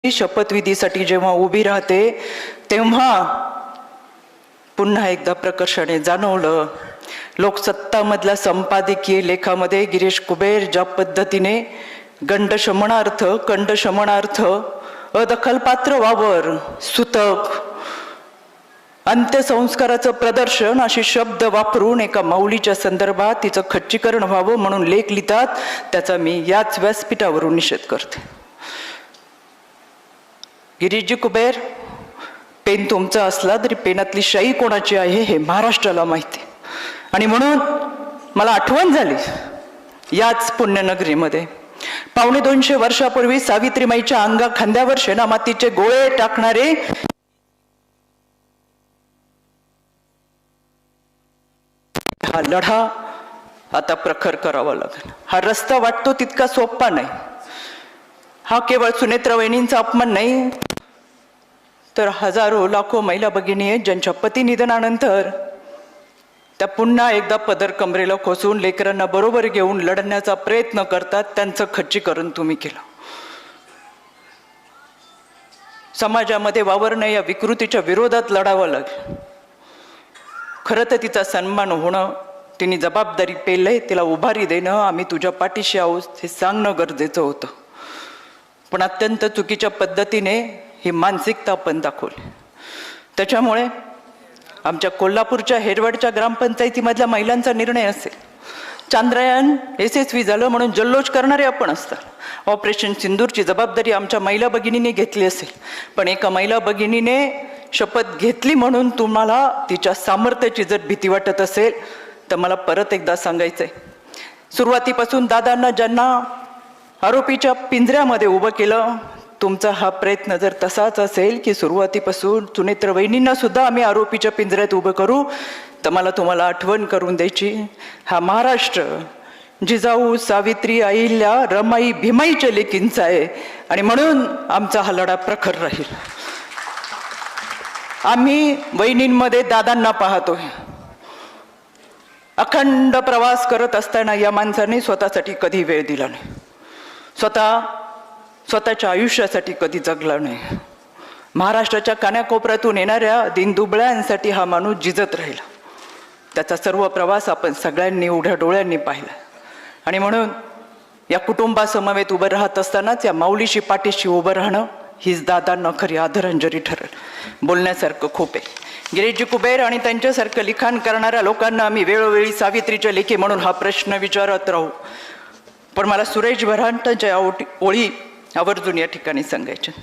शपथविधीसाठी जेव्हा उभी राहते तेव्हा पुन्हा एकदा प्रकर्षाने जाणवलं, लोकसत्तामधल्या संपादकीय लेखामध्ये गिरीश कुबेर ज्या पद्धतीने गंडशमनार्थ कंडशमनार्थ अदखलपात्र वावर सूतक अंत्यसंस्काराचं प्रदर्शन असे शब्द वापरून एका माऊलीच्या संदर्भात तिचं खच्चीकरण व्हावं म्हणून लेख लिहितात, त्याचा मी याच व्यासपीठावरून निषेध करते. गिरीशजी कुबेर, पेन तुमचा असला तरी पेनातली शाई कोणाची आहे हे महाराष्ट्राला माहिती. आणि म्हणून मला आठवण झाली याच पुण्यनगरीमध्ये 250 वर्षापूर्वी सावित्रीमाईच्या अंगा खांद्यावर शेणामातीचे गोळे टाकणारे हा लढा आता प्रखर करावा लागेल. हा रस्ता वाटतो तितका सोपा नाही. हा केवळ सुनेत्रा वहिनींचा अपमान नाही, तर हजारो लाखो महिला भगिनी आहेत ज्यांच्या पती निधनानंतर त्या पुन्हा एकदा पदर कमरेला खोसून लेकरांना बरोबर घेऊन लढण्याचा प्रयत्न करतात. त्यांचं खच्चीकरण तुम्ही केलं. समाजामध्ये वावरणं या विकृतीच्या विरोधात लढावं लागेल. खरं तर तिचा सन्मान होणं, तिने जबाबदारी पेलय, तिला उभारी देणं, आम्ही तुझ्या पाठीशी आहोत हे सांगणं गरजेचं होतं. पण अत्यंत चुकीच्या पद्धतीने ही मानसिकता आपण दाखवली. त्याच्यामुळे आमच्या कोल्हापूरच्या हेरवडच्या ग्रामपंचायतीमधल्या महिलांचा निर्णय असेल, चांद्रयान यशस्वी झालं म्हणून जल्लोष करणारे आपण असतात. ऑपरेशन सिंदूरची जबाबदारी आमच्या महिला भगिनीने घेतली असेल, पण एका महिला भगिनीने शपथ घेतली म्हणून तुम्हाला तिच्या सामर्थ्याची जर भीती वाटत असेल तर मला परत एकदा सांगायचंय, सुरुवातीपासून दादांना ज्यांना आरोपीच्या पिंजऱ्यामध्ये उभं केलं, तुमचा हा प्रयत्न जर तसाच असेल की सुरुवातीपासून सुनेत्र वहिनींना सुद्धा आम्ही आरोपीच्या पिंजऱ्यात उभं करू, तर मला तुम्हाला आठवण करून द्यायची, हा महाराष्ट्र जिजाऊ सावित्री अहिल्या रमाई भीमाईच्या लेकींचा आहे. आणि म्हणून आमचा हा लढा प्रखर राहील. आम्ही वहिनींमध्ये दादांना पाहतोय. अखंड प्रवास करत असताना या माणसाने स्वतःसाठी कधी वेळ दिला नाही, स्वतःच्या आयुष्यासाठी कधी जगला नाही. महाराष्ट्राच्या कानाकोपऱ्यातून येणाऱ्या दिनदुबळ्यांसाठी हा माणूस झिजत राहिला. त्याचा सर्व प्रवास आपण सगळ्यांनी उघड्या डोळ्यांनी पाहिला. आणि म्हणून या कुटुंबासमवेत उभं राहत असतानाच या माऊलीशी पाठीशी उभं राहणं हीच दादांना खरी आदरांजली ठरेल. बोलण्यासारखं खूप आहे. गिरीशजी कुबेर आणि त्यांच्यासारखं लिखाण करणाऱ्या लोकांना आम्ही वेळोवेळी सावित्रीच्या लेखी म्हणून हा प्रश्न विचारत राहू. पण मला सुरेश भरांटांच्या ओळी आवर्जून या ठिकाणी सांगायच्या.